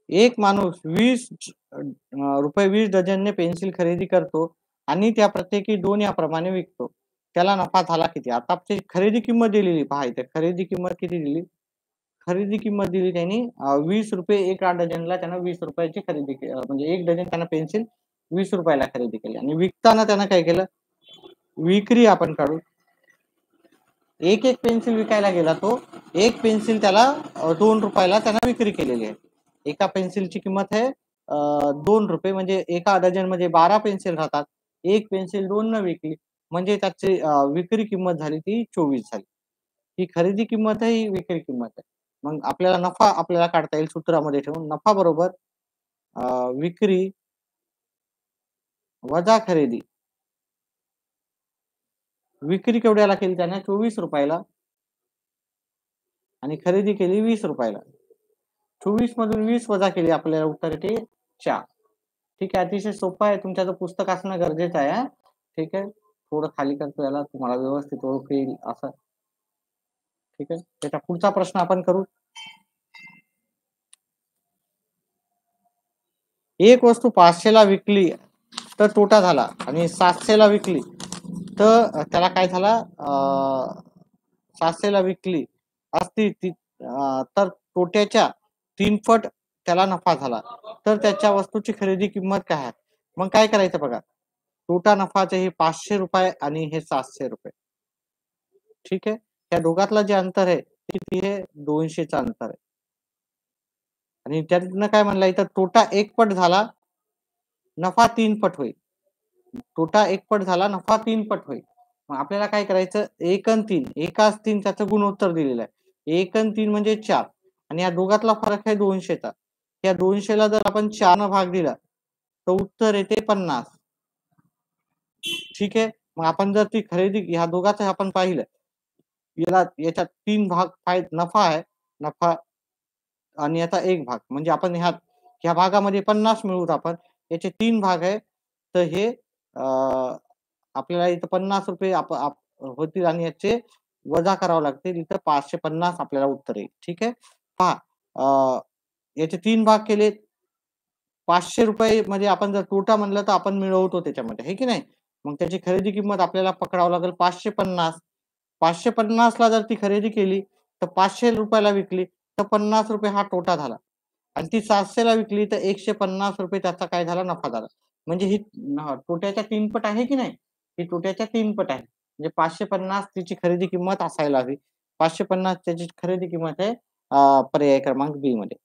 एक माणूस 20 रुपये 20 डझनने पेन्सिल खरेदी करतो आणि त्या प्रत्येकी 2 याप्रमाणे विकतो. त्याला नफा झाला किती? आता आपली खरेदी किंमत दिलेली पहा इथे. खरेदी किंमत किती दिली? खरेदी किंमत दिली त्यांनी ₹20 एका डझनला त्यानं ₹20 ची खरेदी म्हणजे 1 डझन त्यानं पेन्सिल ₹20 ला खरेदी केली आणि विकताना त्यानं काय केलं? विक्री आपण काढू. एक पेन्सिल विकायला गेला तो. एक पेन्सिल त्याला ₹2 त्यानं विक्री केलेली आहे. एका पेन्सिलची किंमत आहे ₹2 म्हणजे एका डझनमध्ये 12 पेन्सिल राहतात. एक पेन्सिल 2 न विकली म्हणजे त्याची विक्री किंमत झाली ती 24 झाली. ही खरेदी किंमत आहे, ही विक्री किंमत आहे. मग आपल्याला नफा आपल्याला काढता येईल सूत्रामध्ये ठेवून नफा बरोबर विक्री वजा खरेदी. विक्री केवढ्याला केली त्याने? ₹24 आणि खरेदी केली ₹20. 24 मधून 20 वजा केली आपल्याला उत्तर येते 4. ठीक आहे. अतिशय सोपं आहे. तुमच्याचं पुस्तक असणं गरजेचं आहे. ठीक आहे. थोडं खाली करतो याला तुम्हाला व्यवस्थित ओळख येईल असं. ठीक आहे. त्याचा पुढचा प्रश्न आपण करू. एक वस्तू 500 ला विकली तर तोटा झाला आणि 700 ला विकली तर त्याला काय झाला? 700 ला विकली असती तर तोट्याच्या 3 पट त्याला नफा झाला. तर त्याच्या वस्तूची खरेदी किंमत काय आहे? मग काय करायचं बघा. तोटा नफाचे हे ₹500 आणि हे ₹700. ठीक आहे. त्या दोघातलं जे अंतर आहे किती आहे? 200चं अंतर आहे. आणि त्यातनं काय म्हणलं इथं तोटा 1 पट झाला, नफा 3 पट होईल. तोटा 1 पट झाला, नफा 3 पट होईल. मग आपल्याला काय करायचं 1 अन् 3 1 3 त्याचं गुणोत्तर दिलेलं आहे. 1 अन् 3 म्हणजे 4 आणि या दोघातला फरक आहे 200चा. या 200ला जर आपण 4 न भाग दिला तर उत्तर येते 50. ठीक आहे. मग आपण जर ती खरेदी ह्या दोघाचं आपण पाहिलं. याला याच्यात 3 भाग नफा आहे. नफा आणि याचा 1 भाग म्हणजे आपण ह्या भागामध्ये 50 मिळवूत आपण. याचे 3 भाग आहे. तर हे आपल्याला इथं ₹50 होतील आणि याचे वजा करावं लागतील. इथं 550 आपल्याला उत्तर येईल. ठीक आहे. पहा याचे 3 भाग केले. ₹500 मध्ये आपण जर तोटा म्हणलं तर आपण मिळवतो त्याच्यामध्ये, आहे की नाही? मग त्याची खरेदी किंमत आपल्याला पकडावं लागेल 550. 550 ला जर ती खरेदी केली तर ₹500 ला विकली तर ₹50 हा तोटा झाला. आणि ती 700 ला विकली तर ₹150 त्याचा काय झाला? नफा झाला. म्हणजे ही तोट्याच्या 3 पट आहे की नाही? ही तोट्याच्या 3 पट आहे. म्हणजे 550 तिची खरेदी किंमत असायला हवी. 550 त्याची खरेदी किंमत आहे पर्याय क्रमांक बी मध्ये.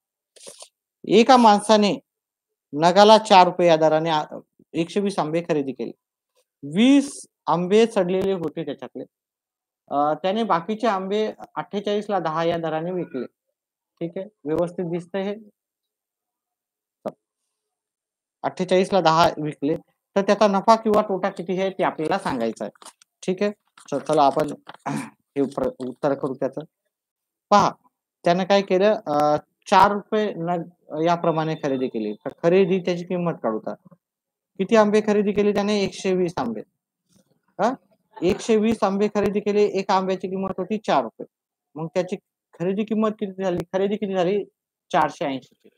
एका माणसाने नगाला ₹4 या दराने 120 आंबे खरेदी केले. 20 आंबे सडलेले होते त्याच्यातले. त्याने बाकीचे आंबे 48 ला 10 या दराने विकले. ठीक आहे. व्यवस्थित दिसतंय हे? 48 ला 10 विकले. तर त्याचा नफा किंवा तोटा किती आहे ते आपल्याला सांगायचं आहे. ठीक आहे. चला आपण हे उत्तर करू त्याचं. पहा त्यानं काय केलं ₹4 नग याप्रमाणे खरेदी केली. तर खरेदी त्याची किंमत काढू आता. किती आंबे खरेदी केले त्याने? 120 आंबे. हां? 120 आंबे खरेदी केले. एका आंब्याची किंमत होती ₹4. मग त्याची खरेदी किंमत किती झाली? खरेदी किती झाली? 480 ची.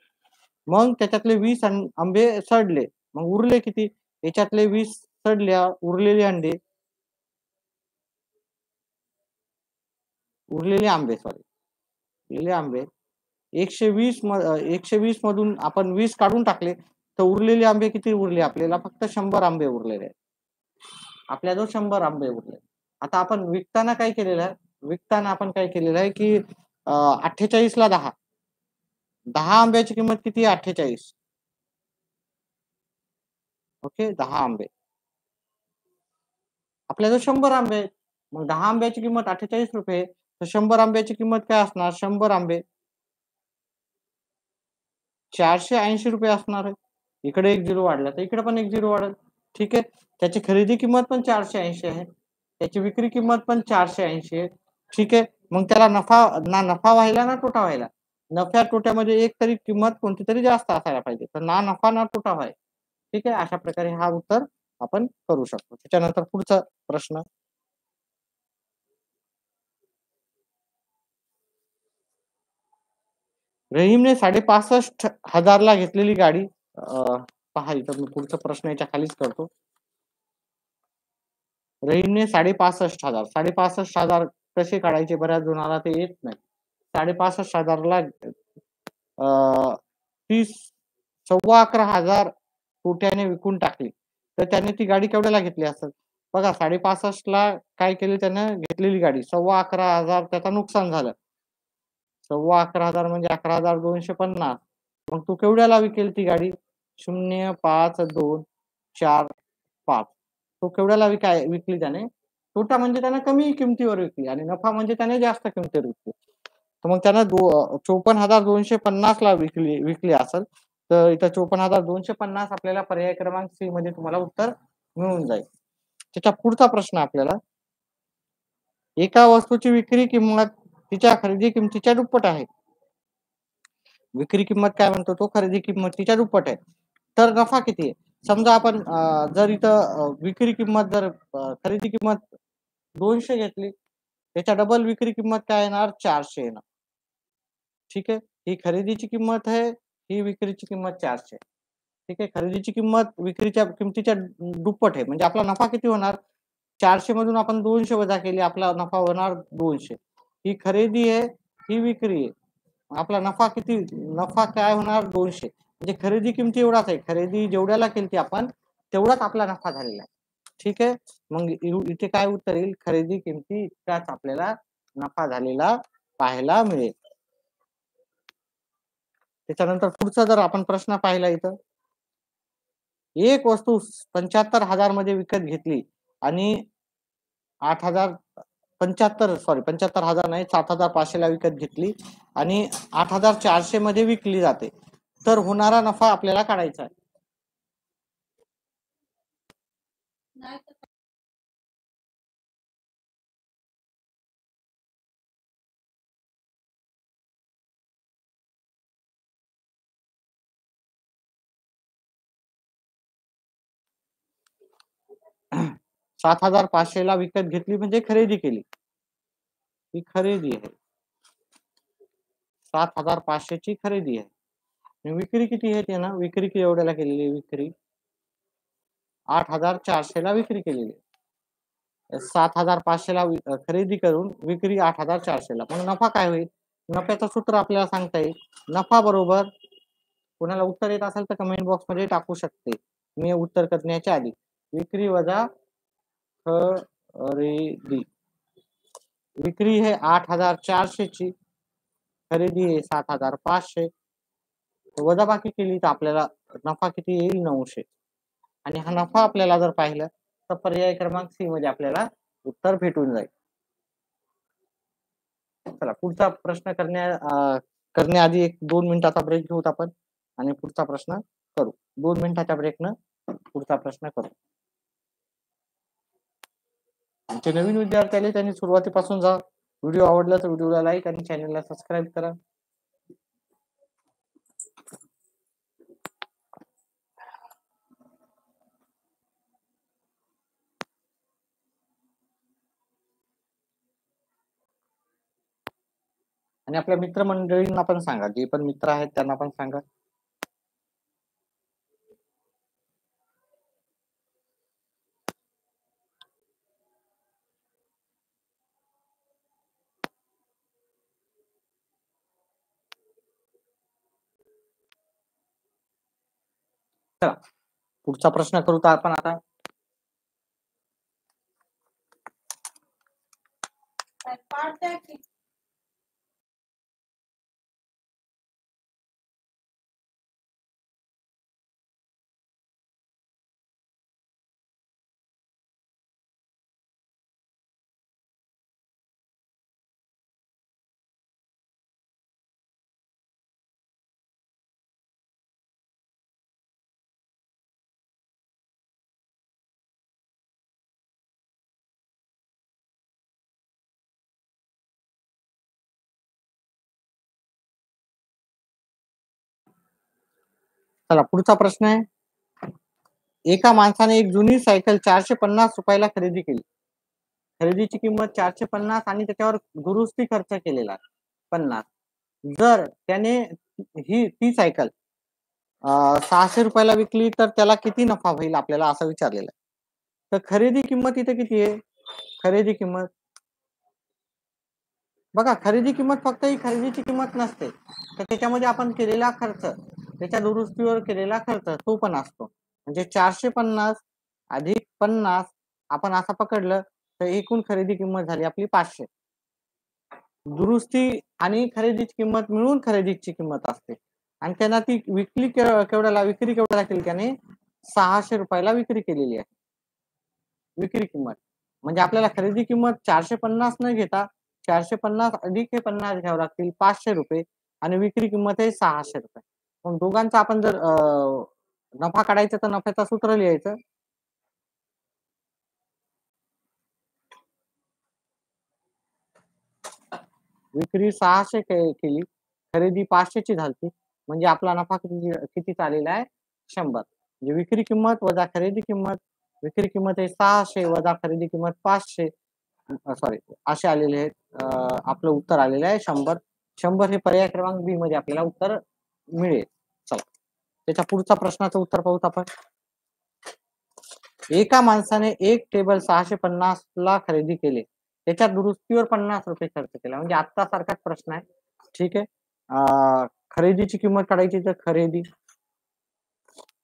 मग त्याच्यातले 20 आंबे सडले. मग उरले किती? याच्यातले 20 सडल्या, उरलेले आंबे सॉरी. उरलेले आंबे 120 मधून आपण 20 काढून टाकले, तर उरलेले आंबे किती उरले आपल्याला? फक्त 100 आंबे उरलेले आहेत. आपल्याजवळ 100 आंबे उरले. आता आपण विकताना काय केलेलं आहे? विकताना आपण काय केलेलं आहे, की 48 ला 10. 10 आंब्याची किंमत किती आहे? 48. ओके. 10 आंबे. आपल्याजवळ 100 आंबे आहेत. मग 10 आंब्याची किंमत ₹48 तर 100 आंब्याची किंमत काय असणार? 100 आंबे ₹480 असणार आहे. इकडे एक 0 वाढला, तर इकडे पण एक 0 वाढेल. ठीक आहे. त्याची खरेदी किंमत पण 480 आहे. त्याची विक्री किंमत पण 480 आहे. ठीक आहे. मग त्याला ना नफा व्हायला ना तोटा व्हायला. नफ्या तोट्यामध्ये एक तरी किंमत कोणती तरी जास्त असायला पाहिजे. तर ना नफा ना तोटा व्हाय. ठीक आहे. अशा प्रकारे हा उत्तर आपण करू शकतो. त्याच्यानंतर पुढचा प्रश्न. रहीमने 65,500 ला घेतलेली गाडी पहा इथं मी पुढचा प्रश्न याच्या खालीच करतो. रहीमने 65,500 65,000 कसे काढायचे बऱ्याच जणाला ते येत नाही. 65,000 ला 11,15,000 कोट्याने विकून टाकली. तर त्याने ती गाडी केवढ्याला घेतली असेल? बघा 65,500 ला काय केली त्यानं घेतलेली गाडी 11,15,000 त्याचं नुकसान झालं. 11,15,000 म्हणजे 11,250. मग तू केवढ्याला विकेल ती गाडी? 0, 5, 2, 4, 5. तो केवढ्याला विकली त्याने? तोटा म्हणजे त्याने कमी किमतीवर विकली आणि नफा म्हणजे त्याने जास्त किमतीवर विकली. तर मग त्यानं 54,250 ला विकली असेल. तर इथं 54,250 आपल्याला पर्याय क्रमांक सी मध्ये तुम्हाला उत्तर मिळून जाईल. त्याच्या पुढचा प्रश्न आपल्याला एका वस्तूची विक्री किंमत तिच्या खरेदी किमतीच्या दुप्पट आहे. विक्री किंमत काय म्हणतो तो खरेदी किंमत तिच्या दुप्पट आहे. तर नफा किती आहे? समजा आपण जर इथं विक्री किंमत जर खरेदी किंमत 200 घेतली त्याच्या डबल विक्री किंमत काय येणार 400 येणार. ठीक आहे. ही खरेदीची किंमत आहे, ही विक्रीची किंमत 400. ठीक आहे. खरेदीची किंमत विक्रीच्या किमतीच्या दुप्पट आहे. म्हणजे आपला नफा किती होणार? 400 मधून आपण 200 वजा केली आपला नफा होणार 200. ही खरेदी आहे, ही विक्री आहे. आपला नफा किती? नफा काय होणार 200. म्हणजे खरेदी किमती एवढाच आहे. खरेदी जेवढ्याला केली आपण तेवढाच आपला नफा झालेला आहे. ठीक आहे. मग इथे काय उत्तर येईल? खरेदी किमती इतकाच आपल्याला नफा झालेला पाहायला मिळेल. त्याच्यानंतर पुढचा जर आपण प्रश्न पाहिला इथं एक वस्तू 75,000 मध्ये विकत घेतली आणि 75,000 नाही 7,500 ला विकत घेतली आणि 8,400 मध्ये विकली जाते. तर होणारा नफा आपल्याला काढायचा आहे. 7,500 ला विकत घेतली म्हणजे खरेदी केली. ही खरेदी आहे. 7,500 ची खरेदी आहे. विक्री किती आहे ते ना? विक्री एवढ्याला केलेली विक्री 8,400 ला विक्री केलेली. 7,500 ला खरेदी करून विक्री 8,400 ला. मग नफा काय होईल? नफ्याचं सूत्र आपल्याला सांगता येईल. नफा बरोबर कोणाला उत्तर येत असेल तर कमेंट बॉक्स मध्ये टाकू शकते. मी उत्तर करण्याच्या आधी विक्री वजा खरेदी. विक्री है 8,400 ची, खरेदी आहे 7,500. वजाबाकी केली तर आपल्याला नफा किती येईल 900. आणि हा नफा आपल्याला जर पाहिलं तर पर्याय क्रमांक सी मध्ये आपल्याला उत्तर भेटून जाईल. चला पुढचा प्रश्न करण्याआधी एक 2 मिनिटाचा ब्रेक घेऊत आपण आणि पुढचा प्रश्न करू. 2 मिनिटाच्या ब्रेकनं पुढचा प्रश्न करू. आमचे नवीन विद्यार्थी आले त्यांनी सुरुवातीपासून जा. व्हिडिओ आवडला तर व्हिडिओला लाईक आणि चॅनलला सबस्क्राईब करा. आणि आपल्या मित्रमंडळींना पण सांगा. जे पण मित्र आहेत त्यांना पण सांगा. चला पुढचा प्रश्न करू तर आपण आता चला पुढचा प्रश्न आहे. एका माणसाने एक जुनी सायकल 450 रुपयाला खरेदी केली. खरेदीची किंमत 450 आणि त्याच्यावर दुरुस्ती खर्च केलेला 50. जर त्याने ही ती सायकल 600 रुपयाला विकली तर त्याला किती नफा होईल आपल्याला असं विचारलेलं आहे. तर खरेदी किंमत इथे किती आहे? खरेदी किंमत बघा, खरेदी किंमत फक्त ही खरेदीची किंमत नसते, तर त्याच्यामध्ये आपण केलेला खर्च, त्याच्या दुरुस्तीवर केलेला खर्च तो पण असतो. म्हणजे 450 अधिक 50 आपण असं पकडलं तर एकूण खरेदी किंमत झाली आपली 500. दुरुस्ती आणि खरेदीची किंमत मिळून खरेदीची किंमत असते आणि त्यांना ती विक्री केवढ्याला केली त्याने? 600 रुपयाला विक्री केलेली आहे. विक्री किंमत म्हणजे आपल्याला खरेदी किंमत 450 न घेता 450 अधिक हे 50 घ्यावं लागतील 500 रुपये आणि विक्री किंमत आहे 600 रुपये. मग दोघांचा आपण जर नफा काढायचा तर नफ्याचं सूत्र लिहायचं. विक्री 600 केली, खरेदी 500 ची झाली, म्हणजे आपला नफा किती किती चाललेला आहे? 100. म्हणजे विक्री किंमत वजा खरेदी किंमत, विक्री किंमत आहे 600 वजा खरेदी किंमत 500, सॉरी असे आलेले आहेत. आपलं उत्तर आलेलं आहे 100. 100 हे पर्याय क्रमांक बी मध्ये आपल्याला उत्तर मिळेल. चला त्याच्या पुढचा प्रश्नाचं उत्तर पाहूत आपण. एका माणसाने एक टेबल 650 ला खरेदी केले, त्याच्या दुरुस्तीवर 50 रुपये खर्च केला. म्हणजे आता सारखाच प्रश्न आहे. ठीक आहे. खरेदीची किंमत काढायची तर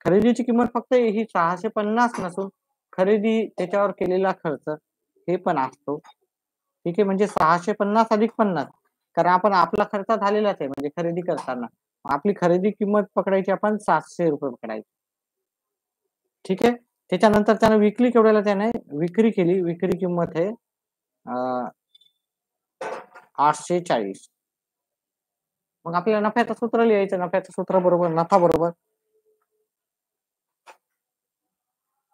खरेदीची किंमत फक्त ही 650 नसून खरेदी त्याच्यावर केलेला खर्च हे पण असतो. ठीक आहे, म्हणजे 650 अधिक 50, कारण आपण आपला खर्च झालेलाच आहे म्हणजे खरेदी करताना आपली खरेदी किंमत पकडायची आपण 700 रुपये पकडायची. ठीक आहे, त्याच्यानंतर त्याने विक्री केवढ्याला त्याने विक्री केली? विक्री किंमत आहे 840. मग आपल्याला नफ्याचं सूत्र लिहायचं. नफ्याचं सूत्र बरोबर नफा बरोबर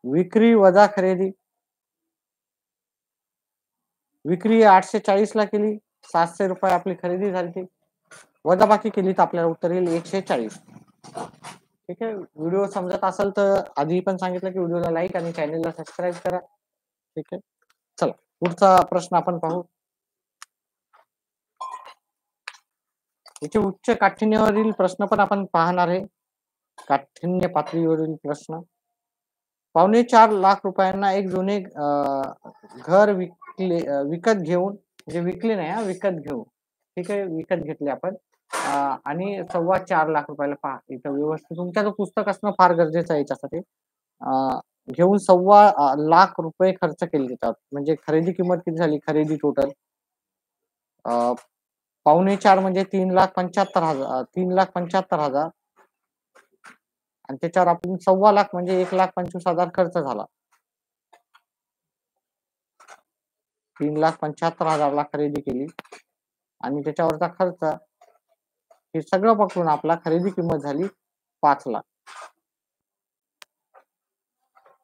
विक्री वजा खरेदी. विक्री 840 ला केली, 700 रुपये आपली खरेदी झाली, वजा बाकी केली तर आपल्याला उत्तर येईल 140. ठीक आहे, व्हिडिओ समजत असेल तर आधी पण सांगितलं की व्हिडिओला लाईक आणि चॅनलला सबस्क्राईब करा. ठीक आहे, चला पुढचा प्रश्न आपण पाहू. याचे उच्च काठिण्यवरील प्रश्न पण आपण पाहणार आहे. काठिण्य पातळीवरील प्रश्न. 4.25 लाख रुपयांना एक जुने घर विकत घेऊन, म्हणजे विकले नाही विकत घेऊन. ठीक आहे, विकत घेतले आपण आणि 4.25 लाख रुपयाला. पहा इथं व्यवस्थित तुमच्या जो पुस्तक असणं फार गरजेचं आहे याच्यासाठी. घेऊन 4.25 लाख रुपये खर्च केले त्याच्यावर. म्हणजे खरेदी किंमत किती झाली? खरेदी टोटल 4.25 म्हणजे 3,75,000, 3,75,000 आणि त्याच्यावर आपण 4.25 लाख म्हणजे 1,25,000 खर्च झाला. 3,75,000 ला खरेदी केली आणि त्याच्यावरचा खर्च हे सगळं पकडून आपला खरेदी किंमत झाली 5 लाख.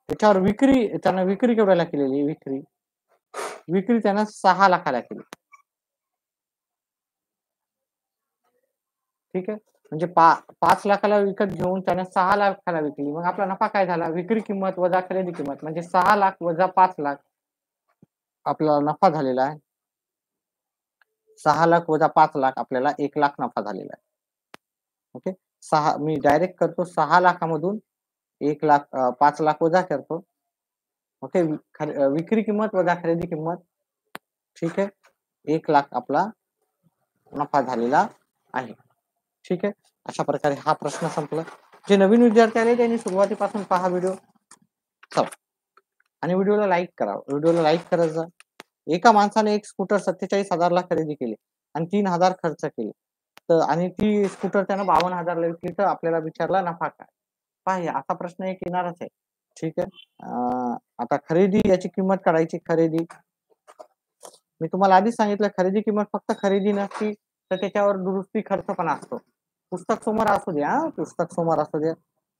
त्याच्यावर त्यानं विक्री केवढ्याला केलेली? विक्री त्यानं 6 लाखाला केली. ठीक आहे, म्हणजे 5 लाखाला विकत घेऊन त्याने 6 लाखाला विकली. मग आपला नफा काय झाला? विक्री किंमत वजा खरेदी किंमत म्हणजे 6 लाख वजा 5 लाख आपला नफा झालेला आहे. 6 लाख वजा 5 लाख आपल्याला 1 लाख नफा झालेला आहे. ओके, मी डायरेक्ट करतो 6 लाखामधून 1 लाख 5 लाख वजा करतो. ओके, विक्री किंमत वजा खरेदी किंमत. ठीक आहे, 1 लाख आपला नफा झालेला आहे. ठीक आहे, अशा प्रकारे हा प्रश्न संपला. जे नवीन विद्यार्थी आले त्यांनी सुरुवातीपासून पहा व्हिडिओ. चला आणि व्हिडिओला लाईक करा. व्हिडिओला लाईक करायचं. एका माणसाने एक स्कूटर 47,000 ला खरेदी केली आणि 3,000 खर्च केले, तर आणि ती स्कूटर त्यानं 52,000 ला विकली, तर आपल्याला विचारला नफा काय? पहा असा प्रश्न एक येणारच आहे. ठीक आहे, आता खरेदी याची किंमत काढायची. खरेदी मी तुम्हाला आधीच सांगितलं, खरेदी किंमत फक्त खरेदी नसती तर त्याच्यावर दुरुस्ती खर्च पण असतो. पुस्तक समोर असू द्या, पुस्तक समोर असू द्या.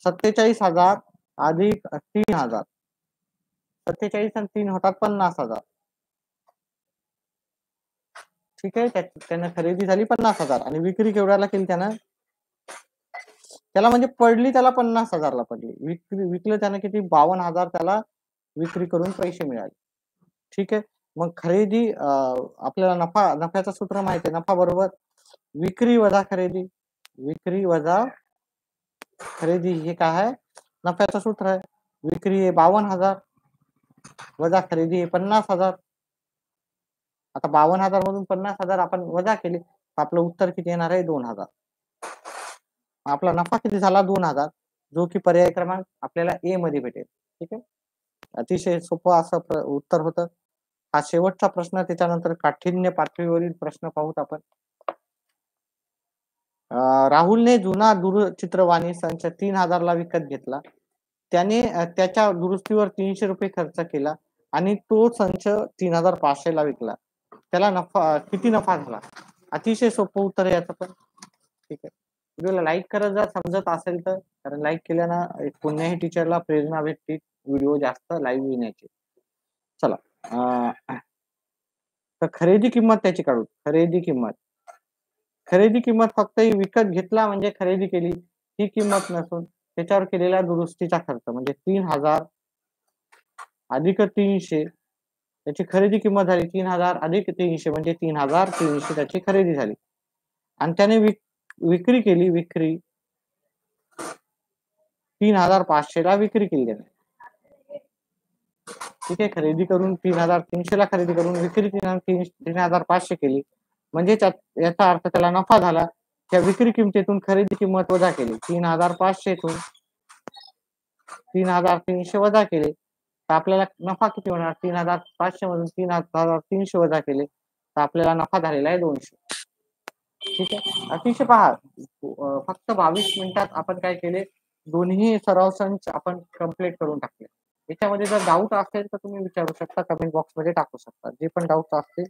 47,000 अधिक 3,000, 47 आणि 3 होतात 50,000. ठीक आहे, त्यानं खरेदी झाली 50,000 आणि विक्री केवढ्याला केली त्यानं? त्याला म्हणजे पडली त्याला 50,000 ला पडली. विकलं त्यानं किती? 52,000 त्याला विक्री करून पैसे मिळाले. ठीक आहे, मग खरेदी आपल्याला नफ्याचं सूत्र माहिती आहे. नफा बरोबर विक्री वजा खरेदी. विक्री वजा खरेदी हे काय आहे? नफ्याचं सूत्र आहे. विक्री आहे 52,000 वजा खरेदी आहे 50,000. आता 52,000 मधून 50,000 आपण वजा केले तर आपलं उत्तर किती येणार आहे? 2,000. आपला नफा किती झाला? 2,000, जो की पर्याय क्रमांक आपल्याला ए मध्ये भेटेल. ठीक आहे. अतिशय सोपं असं उत्तर होतं. हा शेवटचा प्रश्न, त्याच्यानंतर काठिण्य पातळीवरील प्रश्न पाहूत आपण. राहुलने जुना दूरचित्रवाणी संच 3,000 ला विकत घेतला. त्याने त्याच्या दुरुस्तीवर 300 रुपये खर्च केला आणि तो संच 3,500 ला विकला. त्याला किती नफा झाला? अतिशय सोपं उत्तर आहे याचं पण. ठीक आहे. व्हिडिओला लाईक करत जा समजत असेल तर, कारण लाईक केल्यानं कोणत्याही टीचरला प्रेरणा भेटते व्हिडिओ जास्त लाईव्ह येण्याची. चला, तर खरेदी किंमत त्याची काढू. खरेदी किंमत फक्त विकत घेतला म्हणजे खरेदी केली ही किंमत नसून त्याच्यावर केलेल्या दुरुस्तीचा खर्च म्हणजे 3,000 अधिक 300 त्याची खरेदी किंमत झाली. 3,000 अधिक 300 म्हणजे 3,300 त्याची खरेदी झाली. आणि त्याने विक्री केली. 3,500 ला विक्री केली त्याने. ठीक आहे. खरेदी करून 3,300 ला खरेदी करून विक्री 3,500 केली म्हणजे याचा अर्थ त्याला नफा झाला. त्या विक्री किमतीतून खरेदी किंमत वजा केली. 3,500 तून 3,300 वजा केले तर आपल्याला नफा किती होणार? 3,500 मधून 3,300 वजा केले तर आपल्याला नफा झालेला आहे 200. ठीक आहे. अतिशय पहा, फक्त 22 मिनिटात आपण काय केले? दोन्ही सराव संच आपण कंप्लीट करून टाकले. याच्यामध्ये जर डाऊट असेल तर तुम्ही विचारू शकता, कमेंट बॉक्स मध्ये टाकू शकता. जे पण डाऊट असतील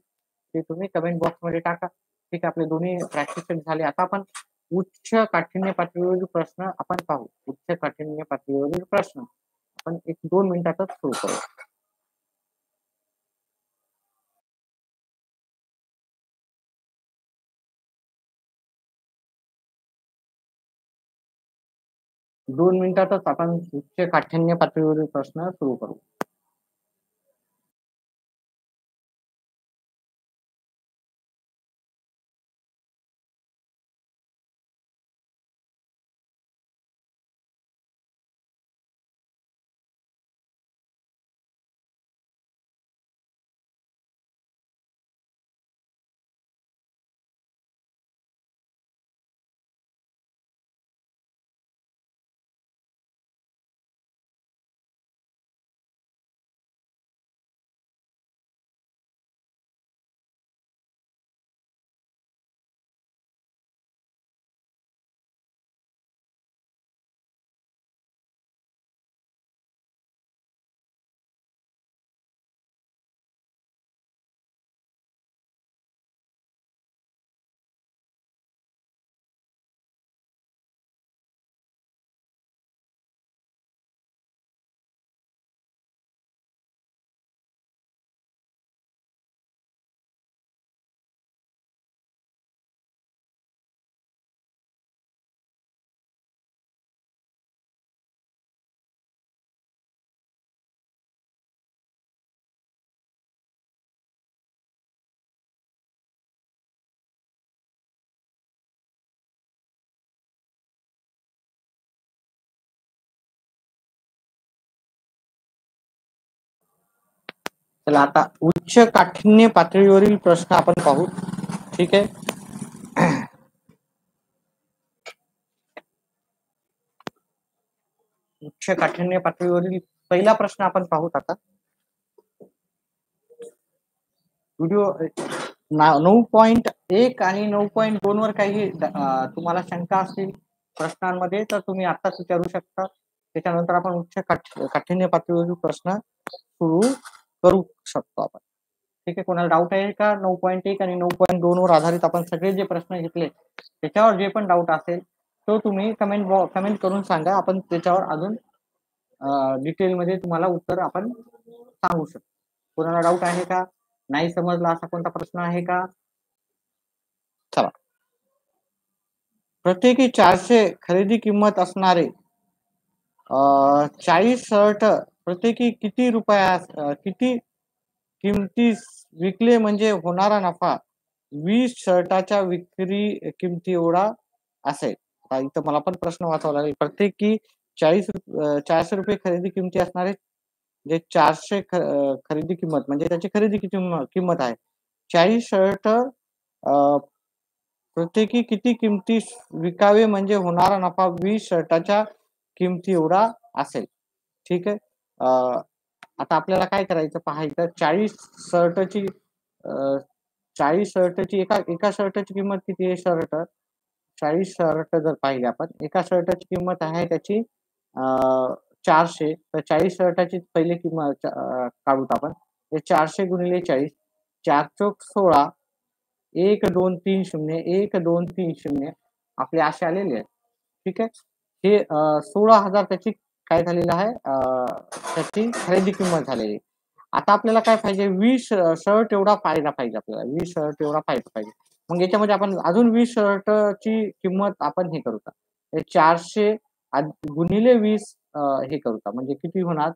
ते तुम्ही कमेंट बॉक्स मध्ये टाका. ठीक आहे. आपले दोन्ही प्रॅक्टिस झाले. आता आपण उच्च काठिण्य पातळीवरील प्रश्न आपण पाहू. उच्च काठिण्य पातळीवरील प्रश्न आपण 1-2 मिनिटातच सुरू करू. दोन मिनिटातच आपण उच्च काठिण्य पातळीवरील प्रश्न सुरू करू. चला, आता उच्च काठिण्य पातळीवरील प्रश्न आपण पाहू. ठीक आहे. उच्च काठिण्य पातळीवरील पहिला प्रश्न आपण पाहूत. आता व्हिडिओ 9.1 आणि 9.2 वर काही तुम्हाला शंका असतील प्रश्नांमध्ये तर तुम्ही आताच विचारू शकता. त्याच्यानंतर आपण उच्च काठिण्य पातळीवरील प्रश्न सुरू करू शकतो आपण. ठीक आहे. कोणाला डाऊट आहे का? 9.1 आणि 9.2 वर आधारित आपण सगळे जे प्रश्न घेतले त्याच्यावर जे पण डाऊट असेल तो तुम्ही कमेंट करून सांगा. आपण त्याच्यावर अजून डिटेल मध्ये तुम्हाला उत्तर आपण सांगू शकतो. कोणाला डाऊट आहे का? नाही समजला असा कोणता प्रश्न आहे का? चला, प्रत्येकी 400 खरेदी किंमत असणारे 40 शर्ट प्रत्येकी किती किमतीस विकले म्हणजे होणारा नफा 20 शर्टाच्या विक्री किमती एवढा असेल. आता इथं मला पण प्रश्न वाचावा लागेल. प्रत्येकी 400 रुपये खरेदी किमती असणारे जे 400 खरेदी किंमत म्हणजे त्याची खरेदी किंमत आहे. 40 शर्ट प्रत्येकी किती किमतीस विकावे म्हणजे होणारा नफा 20 शर्टाच्या किमती एवढा असेल. ठीक आहे. आता आपल्याला काय करायचं पाहायचं 40 शर्टची 40 शर्टची एका एका शर्टची किंमत किती आहे शर्ट 40 शर्ट जर पाहिले आपण एका शर्टाची किंमत आहे त्याची 400 तर 40 शर्टाची पहिली किंमत काढूत आपण. हे 400 गुणिले 40 4 चोक 16 1 2 3 0 1 2 3 0 आपले असे आलेले आहेत. ठीक आहे. हे 16,000 त्याची काय झालेलं आहे त्याची खरेदी किंमत झालेली. आता आपल्याला काय पाहिजे 20 शर्ट एवढा फायदा पाहिजे आपल्याला 20 शर्ट एवढा फायदा पाहिजे. मग याच्यामध्ये आपण अजून 20 शर्टची किंमत आपण हे करू का? हे 400 गुणिले 20 हे करू का? म्हणजे किती होणार?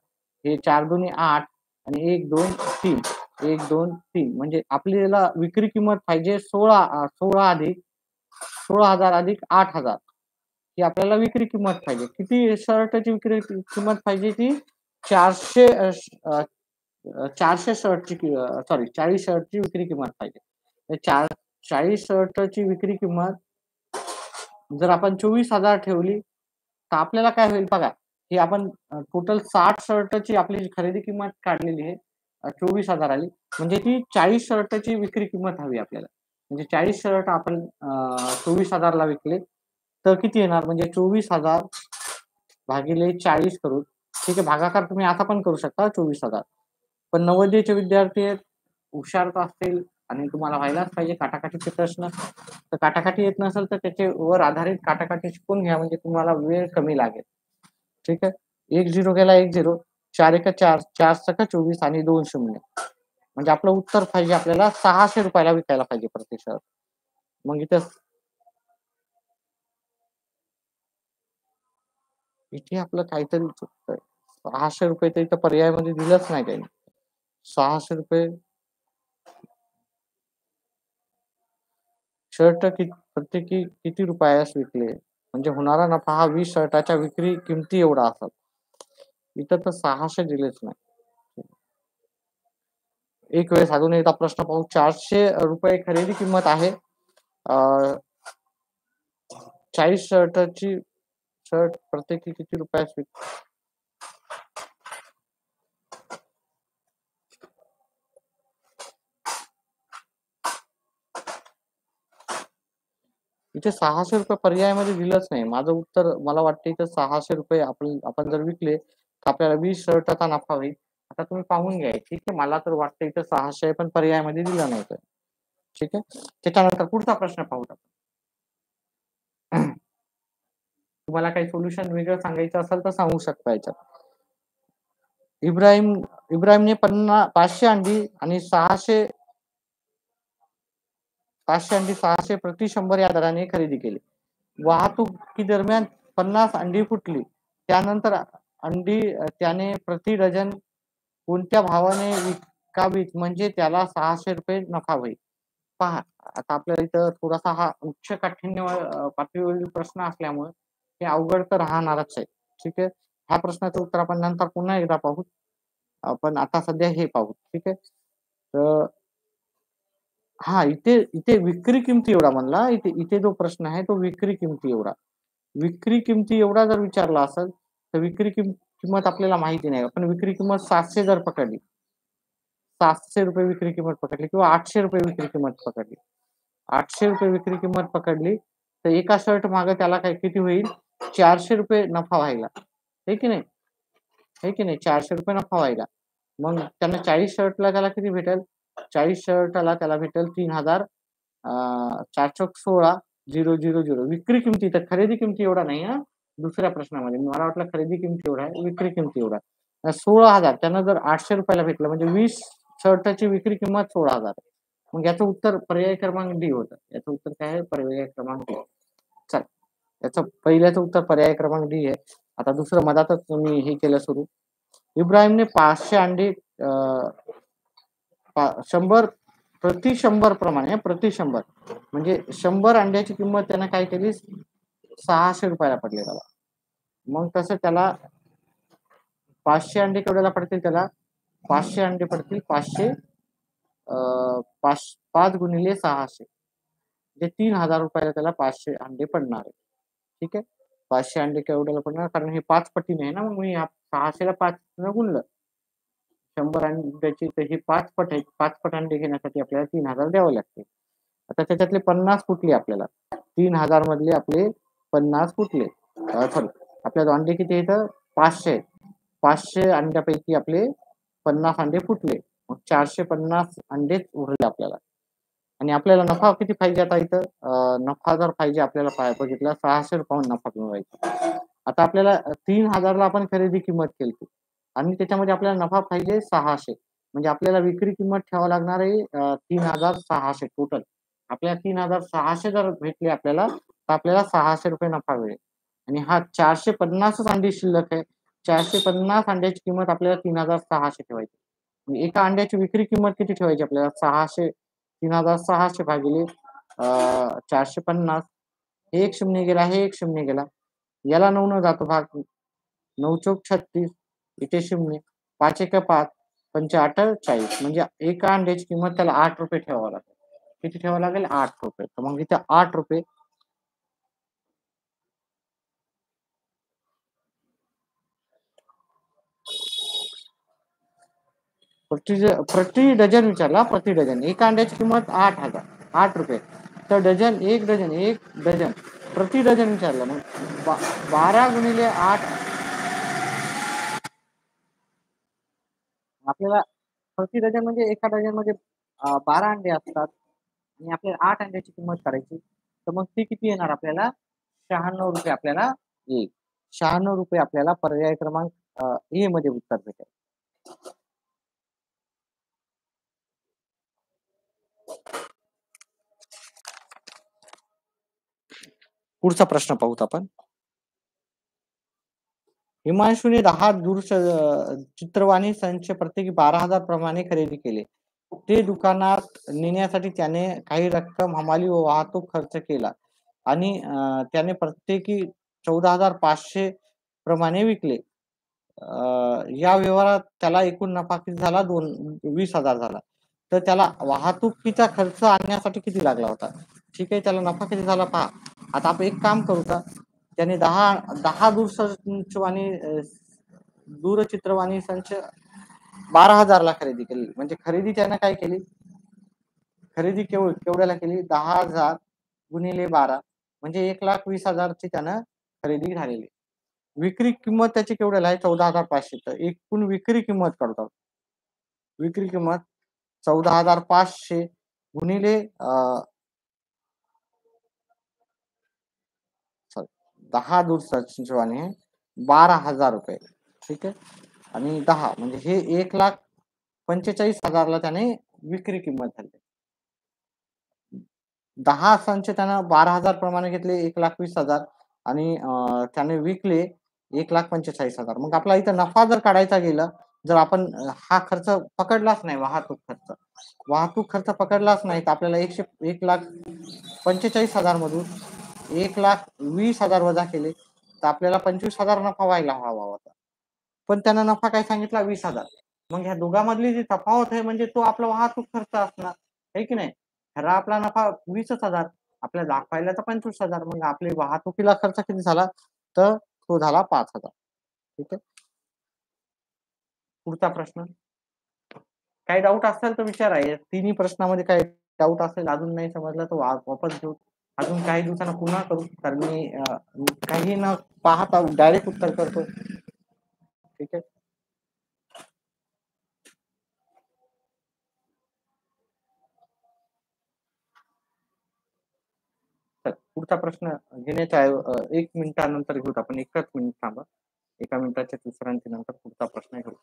हे 4 दुनी 8 आणि 1 2 3 1 2 3 म्हणजे आपल्याला विक्री किंमत पाहिजे 16 अधिक 16,000 अधिक 8,000 ही आपल्याला विक्री किंमत पाहिजे. किती शर्टची विक्री किंमत पाहिजे ती 400 400 शर्टची सॉरी 40 शर्टची विक्री किंमत पाहिजे. 40 शर्टची विक्री किंमत जर आपण 24,000 ठेवली तर आपल्याला काय होईल बघा ही आपण टोटल 60 शर्टची आपली खरेदी किंमत काढलेली आहे 24,000 आली म्हणजे ती 40 शर्टची विक्री किंमत हवी आपल्याला म्हणजे 40 शर्ट आपण 24,000 ला विकले तर किती येणार म्हणजे 24,000 भागिले 40 करू ठीक आहे भागाकार तुम्ही असा पण करू शकता 24,000 पण नवोदयचे विद्यार्थी आहेत हुशार असतील आणि तुम्हाला व्हायलाच पाहिजे काटाकाटीचे प्रश्न तर काटाकाटी येत नसेल तर त्याचे वर आधारित काटाकाटी शिकून घ्या म्हणजे तुम्हाला वेळ कमी लागेल ठीक आहे 1 0 गेला 1 0 4 1 4 4 सका 24 आणि 2 शून्य म्हणजे आपलं उत्तर पाहिजे आपल्याला 600 रुपयाला विकायला पाहिजे प्रति शर्ट मग इथे आपलं काहीतरी चुकतंय 600 रुपये तर इथं पर्यायामध्ये दिलंच नाही त्यांनी 600 रुपये शर्ट प्रत्येकी किती रुपयास विकले म्हणजे होणारा नफा हा 20 शर्टाच्या विक्री किमती एवढा असेल इथं तर 600 दिलेच नाही एक वेळेस अजून एकदा प्रश्न पाहू 400 रुपये खरेदी किंमत आहे 40 शर्टची शर्ट प्रत्येकी किती रुपयास इथे 600 रुपये पर्यायामध्ये दिलंच नाही माझं उत्तर मला वाटतं इथं 600 रुपये आपण जर विकले तर आपल्याला 20 शर्टाचा नफा होईल आता तुम्ही पाहून घ्या ठीक आहे मला तर वाटतं इथं 600 पण पर्यायामध्ये दिलं नाही तर ठीक आहे त्याच्यानंतर पुढचा प्रश्न पाहू तुम्हाला काही सोल्युशन वेगळं सांगायचं असेल तर सांगू शकता याच्यात इब्राहिमने 500 अंडी आणि 600 प्रति 100 या दराने खरेदी केली वाहतुकी दरम्यान 50 अंडी फुटली त्यानंतर अंडी त्याने प्रति डझन कोणत्या भावाने विकावीत म्हणजे त्याला 600 रुपये नफा होईल पहा आता आपल्याला इथं थोडासा हा उच्च काठिण्य पातळीवरील प्रश्न असल्यामुळे हे अवघड तर राहणारच आहे ठीक आहे ह्या प्रश्नाचं उत्तर आपण नंतर पुन्हा एकदा पाहू आपण आता सध्या हे पाहू ठीक आहे तर हा इथे इथे विक्री किमती एवढा म्हणला इथे इथे जो प्रश्न आहे तो विक्री किमती एवढा जर विचारला असेल तर विक्री किंमत आपल्याला माहिती नाही पण विक्री किंमत 700 जर पकडली 700 रुपये विक्री किंमत पकडली किंवा 800 रुपये विक्री किंमत पकडली 800 रुपये विक्री किंमत पकडली तर एका शर्ट मागे त्याला काय किती होईल 400 रुपये नफा व्हायला हे की नाही 400 रुपये नफा व्हायला मग त्यांना 40 शर्टला त्याला किती भेटेल 40 शर्टला त्याला भेटेल 3,000 4 चौक 16 000 विक्री किमती तर खरेदी किमती एवढा नाही हा दुसऱ्या प्रश्नामध्ये मला वाटलं खरेदी किमती एवढा आहे विक्री किमती एवढा 16,000 त्यांना जर 800 रुपयाला भेटलं म्हणजे 20 शर्टाची विक्री किंमत 16,000 मग याचं उत्तर पर्याय क्रमांक डी होतं याचं उत्तर काय आहे पर्याय क्रमांक डी चल याचं पहिल्याचं उत्तर पर्याय क्रमांक डी आहे आता दुसरं मधातच मी हे केलं सुरू इब्राहिमने 500 अंडी 100 प्रति 100 प्रमाणे प्रति 100 म्हणजे 100 अंड्याची किंमत त्यानं काय केली 600 रुपयाला पडले त्याला. मग तसं त्याला 500 अंडे केवढ्याला पडतील त्याला? 500 अंडे पडतील 500 5 गुणिले 600 म्हणजे 3000 रुपयाला त्याला 500 अंडे पडणार आहे. ठीक आहे. 500 अंडे केवढ्याला पडणार? कारण हे 5 पटीने आहे ना, मग मी 600ला 5 न गुणलं. 100 अंड्याची तर हे 5 पट आहेत. 5 पट अंडे घेण्यासाठी आपल्याला 3000 द्यावे लागते. आता त्याच्यातले 50 फुटले आपल्याला. 3000 मधले आपले 50 फुटले. सॉरी, आपल्याला अंडे किती येतं? 500 आहेत. 500 अंड्यापैकी आपले 50 अंडे फुटले. मग 450 अंडेच उरले आपल्याला. आणि आपल्याला नफा किती पाहिजे आता इथं? नफा जर पाहिजे आपल्याला बघितला 600 रुपयाहून नफा मिळवायचा. आता आपल्याला 3000 ला आपण खरेदी किंमत केली आणि त्याच्यामध्ये आपल्याला नफा पाहिजे 600. म्हणजे आपल्याला विक्री किंमत ठेवावी लागणार आहे 3600 टोटल. आपल्याला 3600 जर भेटले आपल्याला, तर आपल्याला 600 रुपये नफा मिळेल. आणि हा 450च अंडी शिल्लक आहे. 450 अंड्याची किंमत आपल्याला 3600 ठेवायची. एका अंड्याची विक्री किंमत किती ठेवायची आपल्याला? 3600 भागिले 450. हे एक शून्य गेला, हे एक शून्य गेला. याला 9 न जातो भाग. 9 चौक 36, इथे 0, 5 एक 5, 5 8 40. म्हणजे एका अंड्याची किंमत त्याला 8 रुपये ठेवावं लागेल. किती ठेवावं लागेल? 8 रुपये. तर मग इथे 8 रुपये प्रति डझन विचारला. प्रति डझन. एका अंड्याची किंमत 8000, 8 रुपये. तर डझन, एक डझन प्रति डझन विचारलं. मग 12 गुणिले 8 आपल्याला प्रति डझन म्हणजे एका डझन मध्ये 12 अंडे असतात आणि आपल्याला 8 अंड्याची किंमत करायची. तर मग ती किती येणार आपल्याला? 96 रुपये आपल्याला येईल. 96 रुपये आपल्याला पर्याय क्रमांक ए मध्ये उत्तर भेटेल. पुढचा प्रश्न पाहूत आपण. हिमांशूने 10 चित्रवाणी संच प्रत्येकी 12,000 प्रमाणे खरेदी केले. ते दुकानात नेण्यासाठी त्याने काही रक्कम हमाली व वाहतूक खर्च केला आणि त्याने प्रत्येकी 14,500 प्रमाणे विकले. या व्यवहारात त्याला एकूण नफा किती झाला? 20,000 झाला. तर त्याला वाहतुकीचा खर्च आणण्यासाठी किती लागला होता? ठीक आहे, त्याला नफा किती झाला पहा. आता आपण एक काम करू का? त्याने 10 दूरचित्रवाणी संच 12,000 ला खरेदी केली. म्हणजे खरेदी त्यानं काय केली? खरेदी केवढ्याला केली? 10,000 गुणिले 12 म्हणजे 1,20,000 ची त्यानं खरेदी झालेली. विक्री किंमत त्याची केवढ्याला आहे? 14,500. तर एकूण विक्री किंमत काढतात. विक्री किंमत 14,500 गुणिले 10 दूरचित्रवाणी 12,000 रुपये. ठीक आहे. आणि 10 म्हणजे हे 1,45,000 ला त्याने विक्री किंमत झाली. 10 संच त्यानं 12,000 प्रमाणे घेतले, 1,20,000 आणि त्याने विकले 1,45,000. मग आपला इथं नफा जर काढायचा गेला, जर आपण हा खर्च पकडलाच नाही, वाहतूक खर्च पकडलाच नाही, तर आपल्याला 1,45,000 मधून 1,20,000 वजा केले, तर आपल्याला 25,000 नफा व्हायला हवा होता. पण त्यानं नफा काय सांगितला? 20,000. मग ह्या दोघांमधली जी तफावत आहे म्हणजे तो आपला वाहतूक खर्च असणार, आहे की नाही? खरा आपला नफा 20,000, आपल्याला दाखवायला तर 25,000. मग आपले वाहतुकीला खर्च किती झाला? तर तो झाला 5,000. ठीक आहे. पुढचा प्रश्न. काही डाऊट असेल तर विचारा. या तिन्ही प्रश्नामध्ये काही डाऊट असेल, अजून नाही समजलं तर वापस घेऊ. अजून काही दिवसांना पुन्हा करू. तर मी काही न पाहता डायरेक्ट उत्तर करतो. ठीक आहे. तर पुढचा प्रश्न घेण्याच्या 1 मिनिटानंतर घेऊ आपण. 1च मिनिट थांबा. 1 मिनिटाच्या विश्रांतीनंतर पुढचा प्रश्न घेऊ.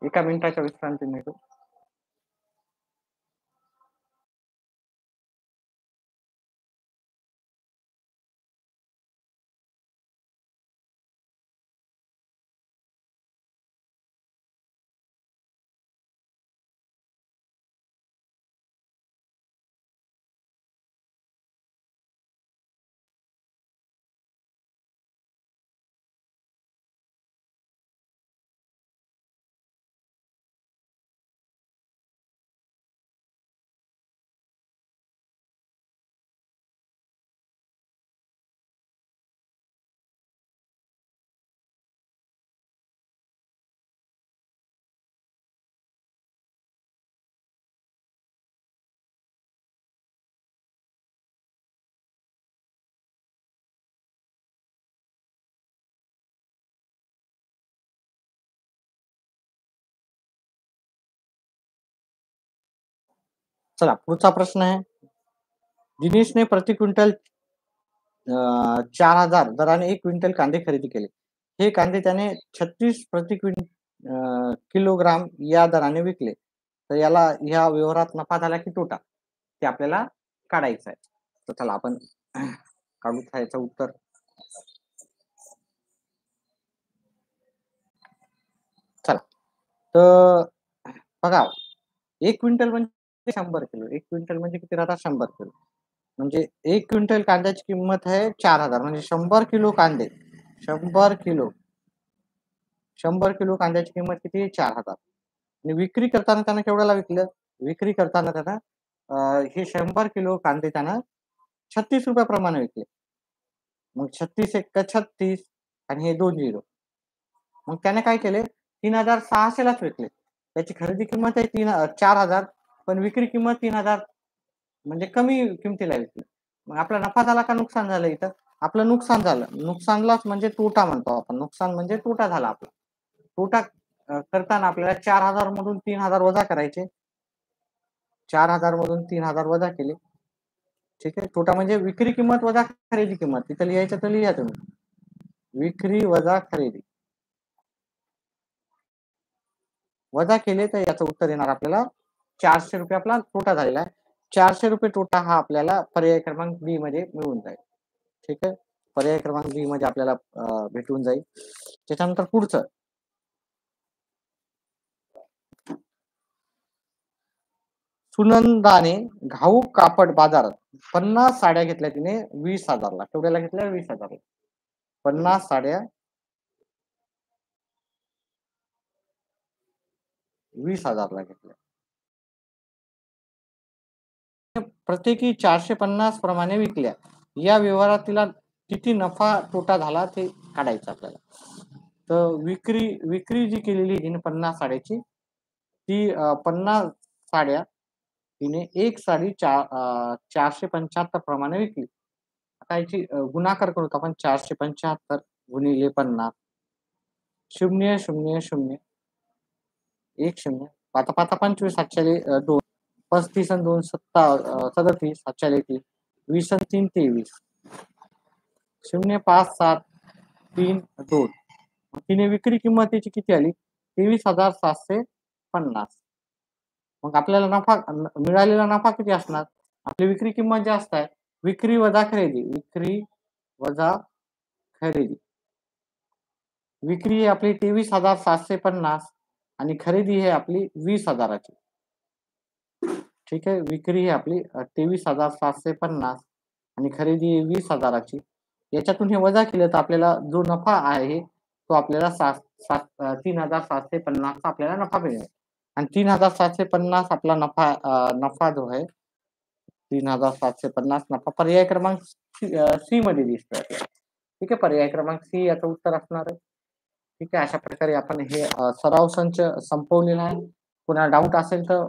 एका मिनिटाच्या विश्रांतीने घेऊ. चला पुढचा प्रश्न आहे. दिनेशने प्रति क्विंटल 4,000 दराने 1 क्विंटल कांदे खरेदी केले. हे कांदे त्याने 36 किलोग्राम या दराने विकले. तर याला ह्या व्यवहारात नफा झाला की तोटा? ते आपल्याला काढायचं आहे. तर चला आपण काढू याचं उत्तर. चला. तर बघा, 1 क्विंटल म्हणजे 100 किलो. 1 क्विंटल म्हणजे किती राहतात? 100 किलो. म्हणजे 1 क्विंटल कांद्याची किंमत आहे 4,000 म्हणजे 100 किलो कांदे. 100 किलो. 100 किलो कांद्याची किंमत किती आहे? 4,000. आणि विक्री करताना त्यानं केवढ्याला विकलं? विक्री करताना त्यानं हे 100 किलो कांदे त्यानं ₹36 प्रमाणे विकले. मग 36 एक्का 36 आणि हे 2 झिरो. मग त्याने काय केले? 3,600 लाच विकले. त्याची खरेदी किंमत आहे 4,000 पण विक्री किंमत 3,000 म्हणजे कमी किमतीला विकली. मग आपला नफा झाला का नुकसान झालं इथं? आपलं नुकसान झालं. नुकसानलाच म्हणजे तोटा म्हणतो आपण. नुकसान म्हणजे तोटा झाला आपला. तोटा करताना आपल्याला 4,000 मधून 3,000 वजा करायचे. 4,000 मधून 3,000 वजा केले. ठीक आहे. तोटा म्हणजे विक्री किंमत वजा खरेदी किंमत. तिथं लिहायचं तर लिहा तुम्ही. विक्री वजा खरेदी. वजा केले तर याचं उत्तर येणार आपल्याला ₹400 आपला तोटा झालेला आहे. ₹400 तोटा हा आपल्याला पर्याय क्रमांक बी मध्ये मिळून जाईल. ठीक आहे. पर्याय क्रमांक बी मध्ये आपल्याला भेटून जाईल. त्याच्यानंतर पुढचं. सुनंदाने घाऊक कापड बाजारात 50 साड्या घेतल्या तिने 20,000 ला. केवढ्याला घेतल्या? 20,000 ला. 50 साड्या 20,000 ला घेतल्या. प्रत्येकी 450 प्रमाणे विकल्या. या व्यवहारात तिला किती नफा तोटा झाला ते काढायचं आपल्याला. तर विक्री जी केलेली हिने 50 साड्याची ती 50 साड्या तिने एक साडी 475 प्रमाणे विकली. आता याची गुणाकार करू आपण. 475 गुणिले 50 0 0 0 1 0 पाता पाता 25 7 2 35 आणि 2 37 7 20 आणि 3 23 0 5 7 3 2. तिने विक्री किंमतीची किती आली? 23,750. मग आपल्याला नफा मिळालेला नफा किती असणार? आपली विक्री किंमत जास्त आहे. विक्री वजा खरेदी. विक्री वजा खरेदी. विक्री ही आपली 23,750 आणि खरेदी आहे आपली 20,000 ची. ठीक आहे. विक्री ही आपली 23,750 आणि खरेदी 20,000 ची. याच्यातून हे वजा केलं तर आपल्याला जो नफा आहे तो आपल्याला 3,750 आपल्याला नफा मिळेल. आणि 3,750 आपला नफा जो आहे 3,750 नफा पर्याय क्रमांक सी मध्ये दिसतोय. ठीक आहे. पर्याय क्रमांक सी याचं उत्तर असणार आहे. ठीक आहे. अशा प्रकारे आपण हे सराव संच संपवलेला आहे. कोणाला डाऊट असेल तर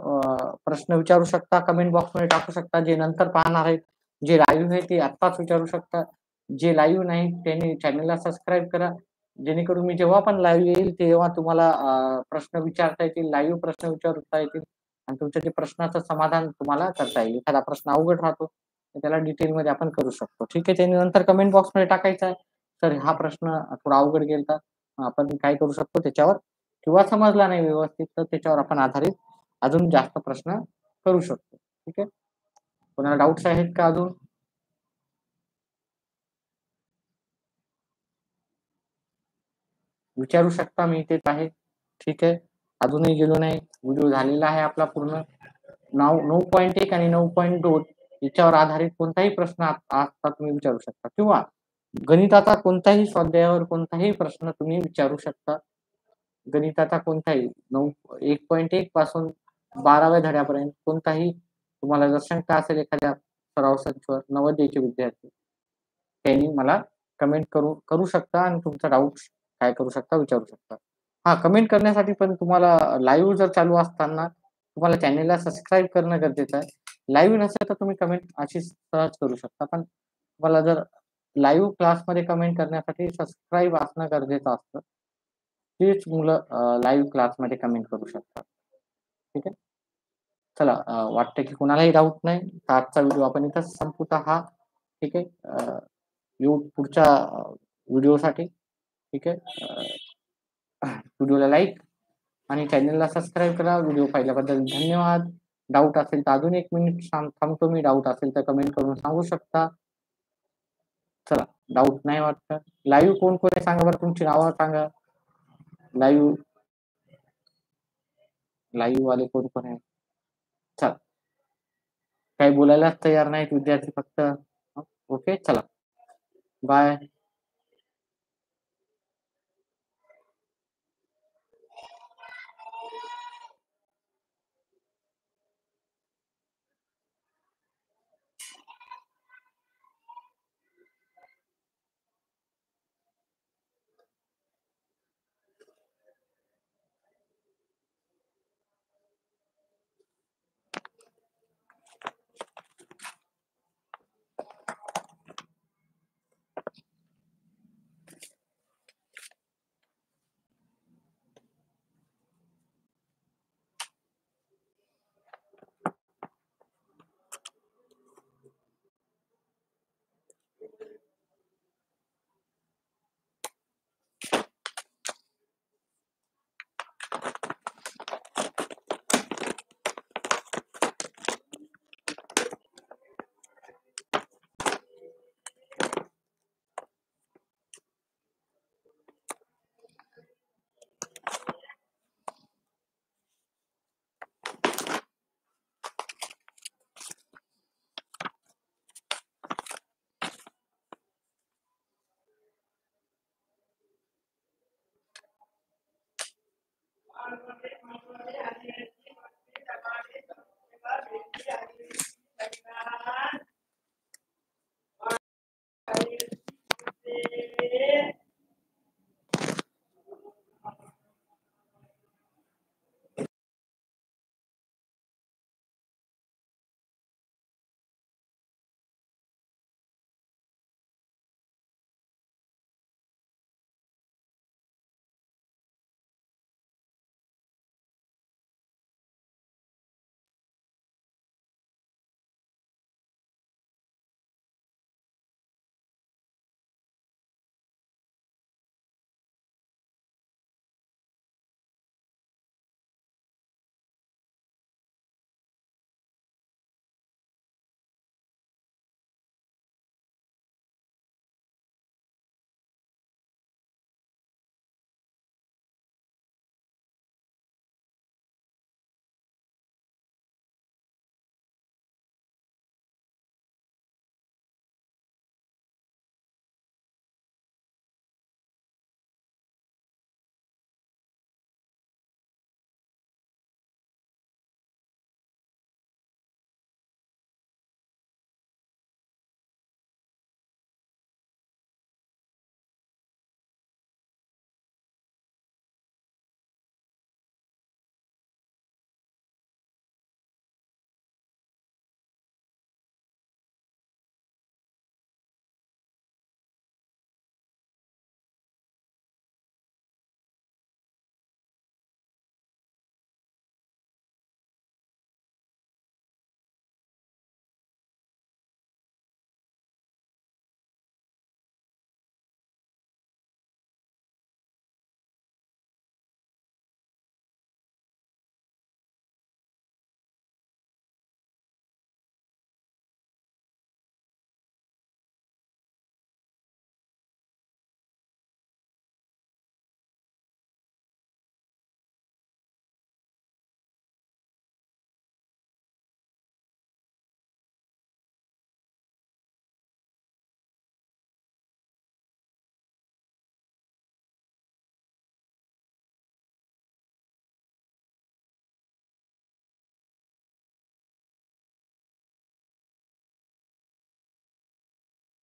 प्रश्न विचारू शकता. कमेंट बॉक्समध्ये टाकू शकता. जे नंतर पाहणार आहेत, जे लाईव्ह आहे ते आत्ताच विचारू शकता. जे लाईव्ह नाही त्यांनी चॅनलला सबस्क्राईब करा. जेणेकरून मी जेव्हा पण लाईव्ह येईल तेव्हा तुम्हाला प्रश्न विचारता येतील. लाईव्ह प्रश्न विचारता येतील आणि तुमच्या ते प्रश्नाचं समाधान तुम्हाला करता येईल. एखादा प्रश्न अवघड राहतो तर त्याला डिटेलमध्ये आपण करू शकतो. ठीक आहे. त्याने नंतर कमेंट बॉक्समध्ये टाकायचा आहे. तर हा प्रश्न थोडा अवघड गेलता. आपण काय करू शकतो त्याच्यावर किंवा समजला नाही व्यवस्थित तर त्याच्यावर आपण आधारित अजून जास्त प्रश्न करू शकतो. ठीक आहे. कोणाला डाऊट्स आहेत का अजून? विचारू शकता. मी इथेच आहे. ठीक आहे. अजूनही गेलो नाही. व्हिडिओ झालेला आहे आपला पूर्ण. 9.1 आणि 9.2 याच्यावर आधारित कोणताही प्रश्न आता तुम्ही विचारू शकता किंवा गणिताचा कोणताही स्वाध्यायावर कोणताही प्रश्न तुम्ही विचारू शकता. गणिताचा कोणताही 1.1 पासून 12व्या धड्यापर्यंत कोणताही तुम्हाला जर शंका असेल एखाद्या सराव संचवर नवोदयचे विद्यार्थी त्यांनी मला कमेंट करू शकता आणि तुमचा डाऊट काय करू शकता विचारू शकता. हा कमेंट करण्यासाठी पण तुम्हाला लाईव्ह जर चालू असताना तुम्हाला चॅनेलला सबस्क्राईब करणं गरजेचं आहे. लाईव्ह नसेल तर तुम्ही कमेंट अशी सहज करू शकता. पण तुम्हाला जर लाईव्ह क्लासमध्ये कमेंट करण्यासाठी सबस्क्राईब असणं गरजेचं असतं. तेच मुलं लाईव्ह क्लासमध्ये कमेंट करू शकतात. ठीक आहे. चला वाटतं की कुणालाही डाऊट नाही. तर आजचा व्हिडिओ आपण इथंच संपवूत हा. ठीक आहे. येऊ पुढच्या व्हिडिओसाठी. ठीक आहे. व्हिडिओला लाईक आणि चॅनलला सबस्क्राईब करा. व्हिडिओ पाहिल्याबद्दल धन्यवाद. डाऊट असेल तर अजून 1 मिनिट थांबतो मी. डाऊट असेल तर कमेंट करून सांगू शकता. चला, डाऊट नाही वाटतं. लाईव्ह कोण-कोण आहे सांगा बरं, तुमची नावं सांगा. लाईव्ह वाले कोण-कोण आहे? चला. काही बोलायलाच तयार नाहीत विद्यार्थी फक्त. ओके, चला. बाय.